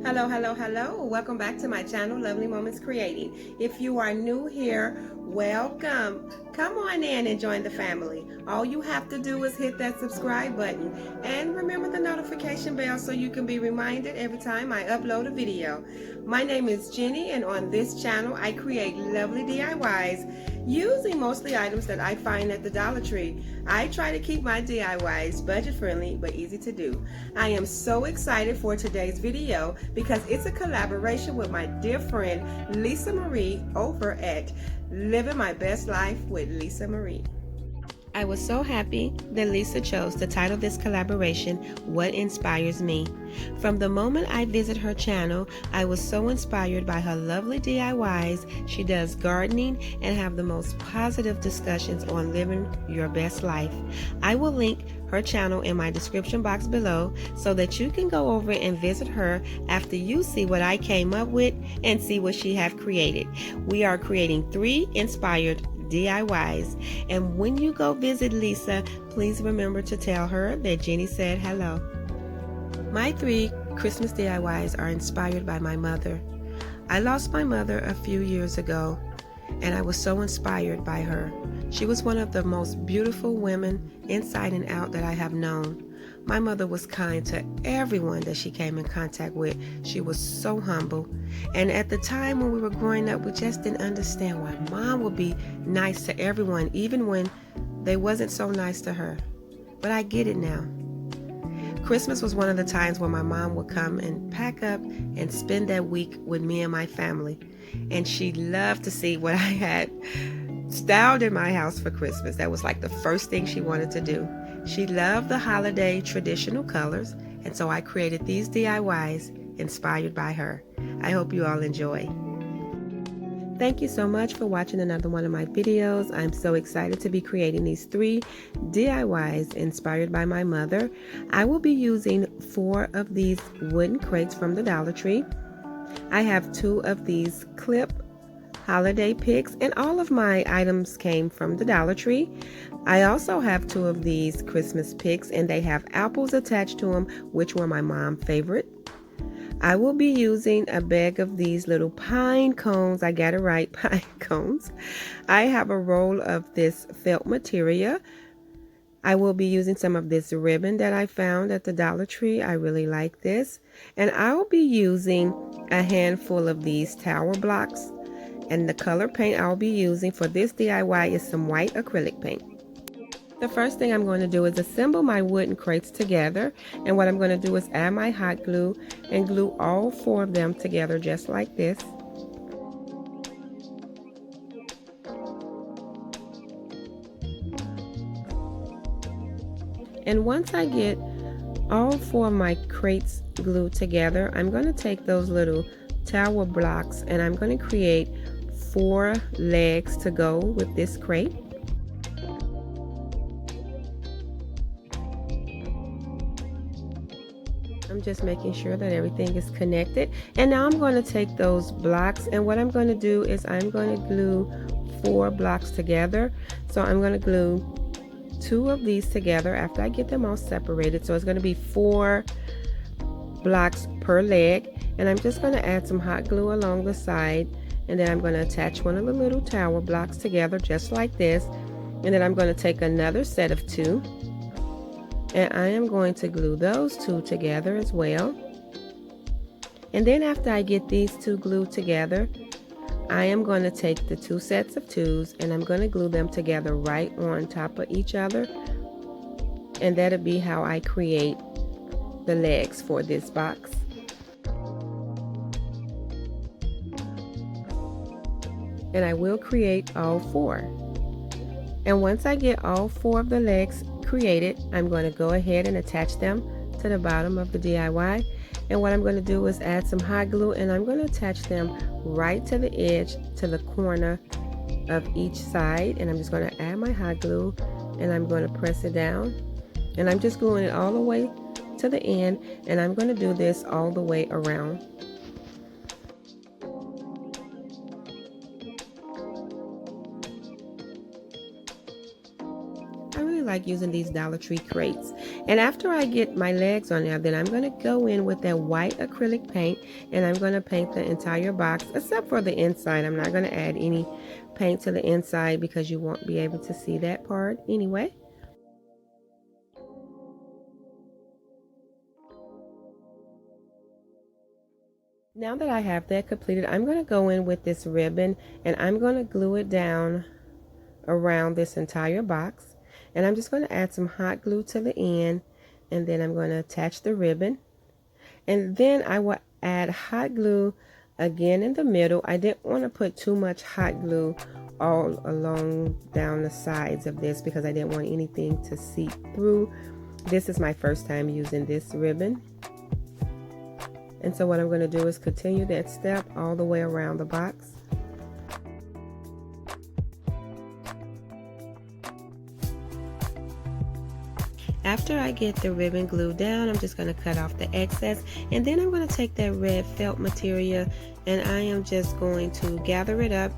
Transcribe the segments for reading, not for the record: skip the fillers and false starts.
Hello, hello, hello. Welcome back to my channel, Lovely Moments Creating. If you are new here, welcome. Come on in and join the family. All you have to do is hit that subscribe button and remember the notification bell so you can be reminded every time I upload a video. My name is Jenny, and on this channel I create lovely DIYs using mostly items that I find at the Dollar Tree. I try to keep my DIYs budget friendly but easy to do. I am so excited for today's video because it's a collaboration with my dear friend Lisa Marie over at Living My Best Life with Lisa Marie. I was so happy that Lisa chose to title this collaboration, What Inspires Me. From the moment I visit her channel, I was so inspired by her lovely DIYs. She does gardening and have the most positive discussions on living your best life. I will link her channel in my description box below so that you can go over and visit her after you see what I came up with and see what she have created. We are creating 3 inspired DIYs, and when you go visit Lisa, please remember to tell her that Jenny said hello. My 3 Christmas DIYs are inspired by my mother. I lost my mother a few years ago, and I was so inspired by her. She was one of the most beautiful women inside and out that I have known. My mother was kind to everyone that she came in contact with. She was so humble. And at the time when we were growing up, we just didn't understand why Mom would be nice to everyone, even when they wasn't so nice to her. But I get it now. Christmas was one of the times when my mom would come and pack up and spend that week with me and my family. And she loved to see what I had styled in my house for Christmas. That was like the first thing she wanted to do. She loved the holiday traditional colors, and so I created these DIYs inspired by her. I hope you all enjoy. Thank you so much for watching another one of my videos. I'm so excited to be creating these 3 DIYs inspired by my mother. I will be using 4 of these wooden crates from the Dollar Tree. I have 2 of these clip holiday picks, and all of my items came from the Dollar Tree. I also have 2 of these Christmas picks, and they have apples attached to them, which were my mom's favorite. I will be using a bag of these little pine cones. I got it right, pine cones. I have a roll of this felt material. I will be using some of this ribbon that I found at the Dollar Tree. I really like this. And I will be using a handful of these tower blocks. And the color paint I'll be using for this DIY is some white acrylic paint. The first thing I'm going to do is assemble my wooden crates together, and what I'm going to do is add my hot glue and glue all 4 of them together just like this. And once I get all 4 of my crates glued together, I'm going to take those little tower blocks and I'm going to create 4 legs to go with this crate. I'm just making sure that everything is connected. And now I'm going to take those blocks, and what I'm going to do is I'm going to glue 4 blocks together. So I'm going to glue 2 of these together after I get them all separated. So it's going to be 4 blocks per leg, and I'm just going to add some hot glue along the side, and then I'm going to attach one of the little tower blocks together just like this, and then I'm going to take another set of 2. And I am going to glue those 2 together as well. And then after I get these 2 glued together, I am going to take the 2 sets of 2s and I'm going to glue them together right on top of each other. And that'll be how I create the legs for this box. And I will create all 4. And once I get all 4 of the legs created, I'm going to go ahead and attach them to the bottom of the DIY. And what I'm going to do is add some hot glue, and I'm going to attach them right to the edge, to the corner of each side. And I'm just going to add my hot glue and I'm going to press it down, and I'm just gluing it all the way to the end, and I'm going to do this all the way around. like using these Dollar Tree crates. And after I get my legs on there, then I'm going to go in with that white acrylic paint, and I'm going to paint the entire box except for the inside. I'm not going to add any paint to the inside because you won't be able to see that part anyway. Now that I have that completed, I'm going to go in with this ribbon and I'm going to glue it down around this entire box. And I'm just going to add some hot glue to the end, and then I'm going to attach the ribbon. And then I will add hot glue again in the middle. I didn't want to put too much hot glue all along down the sides of this because I didn't want anything to seep through. This is my first time using this ribbon. And so what I'm going to do is continue that step all the way around the box. After I get the ribbon glued down, I'm just going to cut off the excess, and then I'm going to take that red felt material and I am just going to gather it up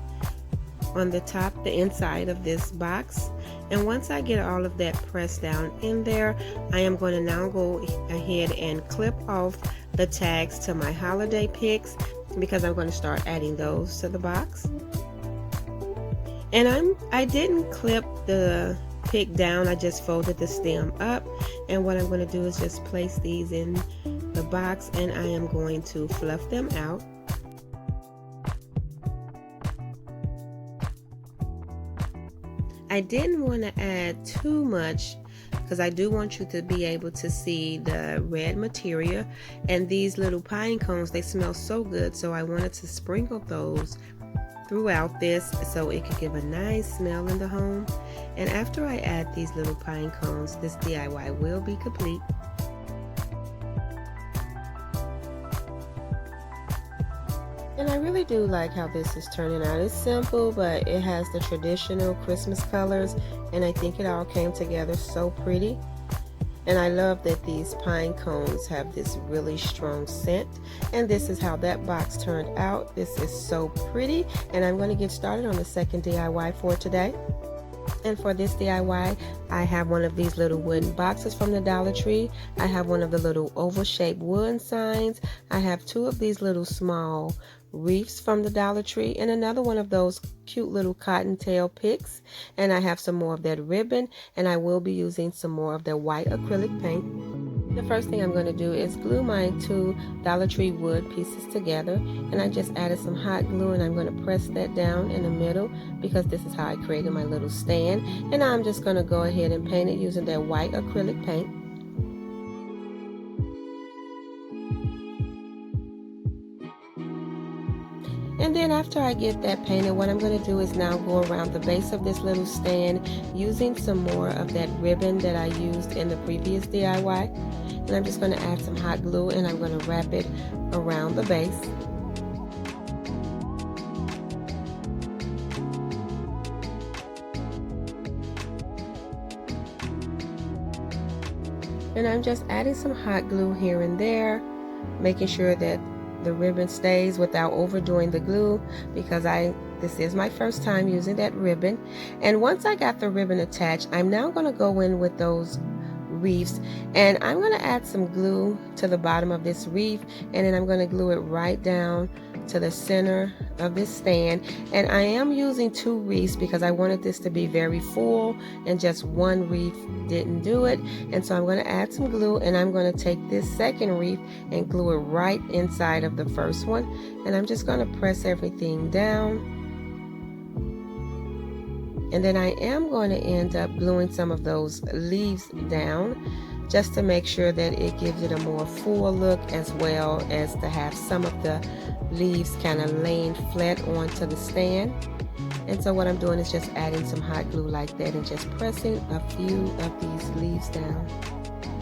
on the top, the inside of this box. And once I get all of that pressed down in there, I am going to now go ahead and clip off the tags to my holiday picks because I'm going to start adding those to the box. And I didn't clip the pick down, I just folded the stem up, and what I'm going to do is just place these in the box and I am going to fluff them out. I didn't want to add too much because I do want you to be able to see the red material, and these little pine cones, they smell so good, so I wanted to sprinkle those throughout this so it could give a nice smell in the home. And after I add these little pine cones, this DIY will be complete. And I really do like how this is turning out. It's simple, but it has the traditional Christmas colors, and I think it all came together so pretty. And I love that these pine cones have this really strong scent. And this is how that box turned out. This is so pretty, and I'm going to get started on the second DIY for today. And for this DIY, I have one of these little wooden boxes from the Dollar Tree. I have one of the little oval-shaped wooden signs. I have two of these little small wreaths from the Dollar Tree, and another one of those cute little cottontail picks. And I have some more of that ribbon, and I will be using some more of the white acrylic paint. The first thing I'm going to do is glue my two Dollar Tree wood pieces together, and I just added some hot glue, and I'm going to press that down in the middle because this is how I created my little stand. And now I'm just going to go ahead and paint it using that white acrylic paint. And then after I get that painted, what I'm going to do is now go around the base of this little stand using some more of that ribbon that I used in the previous DIY. And I'm just going to add some hot glue, and I'm going to wrap it around the base. And I'm just adding some hot glue here and there, making sure that the ribbon stays without overdoing the glue because this is my first time using that ribbon. And once I got the ribbon attached, I'm now going to go in with those wreaths, and I'm going to add some glue to the bottom of this wreath, and then I'm going to glue it right down to the center of this stand. And I am using two wreaths because I wanted this to be very full, and just one wreath didn't do it. And so I'm going to add some glue, and I'm going to take this second wreath and glue it right inside of the first one, and I'm just going to press everything down. And then I am going to end up gluing some of those leaves down just to make sure that it gives it a more full look, as well as to have some of the leaves kind of laying flat onto the stand. And so what I'm doing is just adding some hot glue like that and just pressing a few of these leaves down.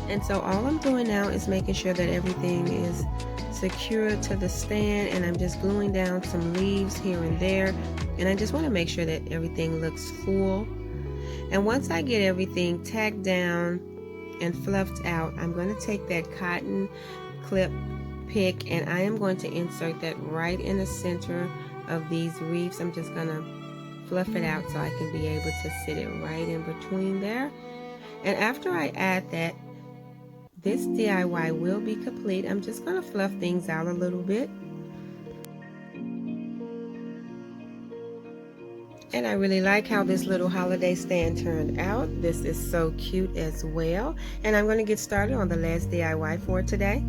And so all I'm doing now is making sure that everything is secured to the stand, and I'm just gluing down some leaves here and there, and I just want to make sure that everything looks full. And once I get everything tacked down and fluffed out, I'm going to take that cotton clip pick, and I am going to insert that right in the center of these wreaths. I'm just going to fluff it out so I can be able to sit it right in between there. And after I add that, this DIY will be complete. I'm just going to fluff things out a little bit. And I really like how this little holiday stand turned out. This is so cute as well. And I'm going to get started on the last DIY for today.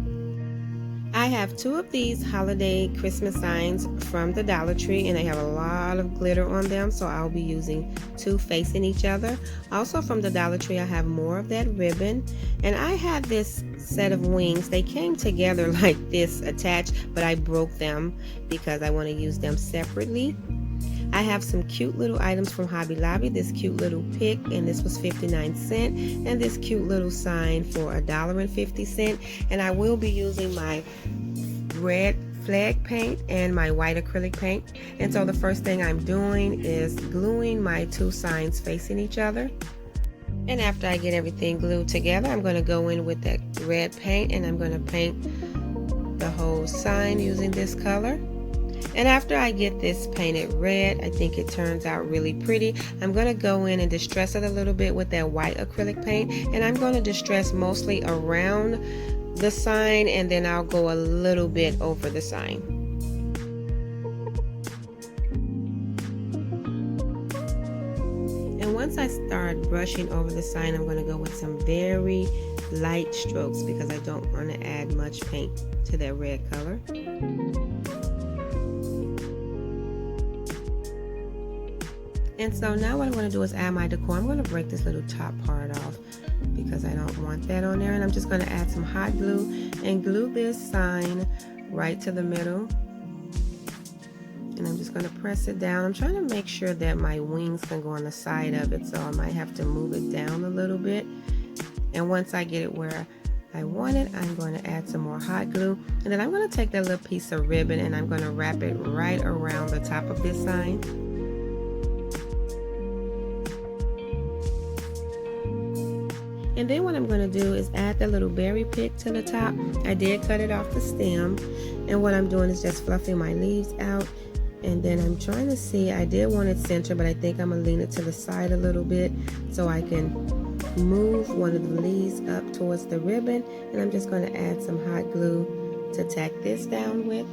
I have 2 of these holiday Christmas signs from the Dollar Tree, and they have a lot of glitter on them, so I'll be using 2 facing each other. Also from the Dollar Tree, I have more of that ribbon, and I have this set of wings. They came together like this attached, but I broke them because I want to use them separately. I have some cute little items from Hobby Lobby. This cute little pick, and this was 59 cents, and this cute little sign for $1.50. And I will be using my red flag paint and my white acrylic paint. And so the first thing I'm doing is gluing my 2 signs facing each other. And after I get everything glued together, I'm going to go in with that red paint, and I'm going to paint the whole sign using this color. And after I get this painted red, I think it turns out really pretty. I'm going to go in and distress it a little bit with that white acrylic paint, and I'm going to distress mostly around the sign, and then I'll go a little bit over the sign. And once I start brushing over the sign, I'm going to go with some very light strokes because I don't want to add much paint to that red color. And so now what I'm going to do is add my decor. I'm going to break this little top part off because I don't want that on there. And I'm just going to add some hot glue and glue this sign right to the middle. And I'm just going to press it down. I'm trying to make sure that my wings can go on the side of it, so I might have to move it down a little bit. And once I get it where I want it, I'm going to add some more hot glue. And then I'm going to take that little piece of ribbon and I'm going to wrap it right around the top of this sign. And then what I'm going to do is add the little berry pick to the top. I did cut it off the stem, and what I'm doing is just fluffing my leaves out. And then I'm trying to see, I did want it center, but I think I'm going to lean it to the side a little bit so I can move one of the leaves up towards the ribbon. And I'm just going to add some hot glue to tack this down with.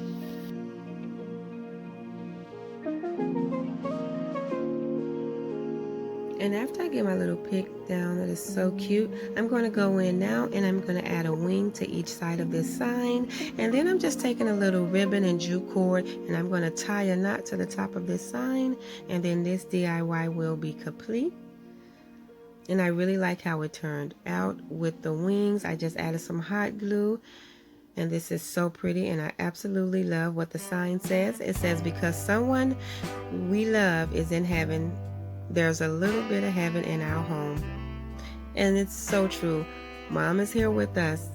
And after I get my little pick down, that is so cute, I'm going to go in now and I'm going to add a wing to each side of this sign. And then I'm just taking a little ribbon and jute cord and I'm going to tie a knot to the top of this sign. And then this DIY will be complete. And I really like how it turned out with the wings. I just added some hot glue. And this is so pretty, and I absolutely love what the sign says. It says, because someone we love is in heaven, there's a little bit of heaven in our home. And it's so true. Mom is here with us.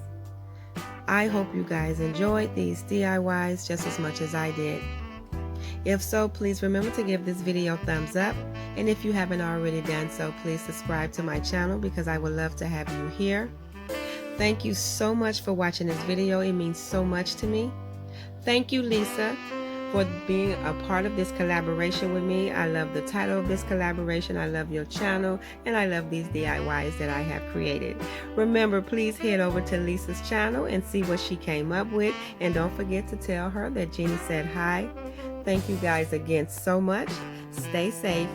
I hope you guys enjoyed these DIYs just as much as I did. If so, please remember to give this video a thumbs up. And if you haven't already done so, please subscribe to my channel because I would love to have you here. Thank you so much for watching this video. It means so much to me. Thank you, Lisa, for being a part of this collaboration with me. I love the title of this collaboration. I love your channel, and I love these DIYs that I have created. Remember, please head over to Lisa's channel and see what she came up with. And don't forget to tell her that Jeannie said hi. Thank you guys again so much. Stay safe.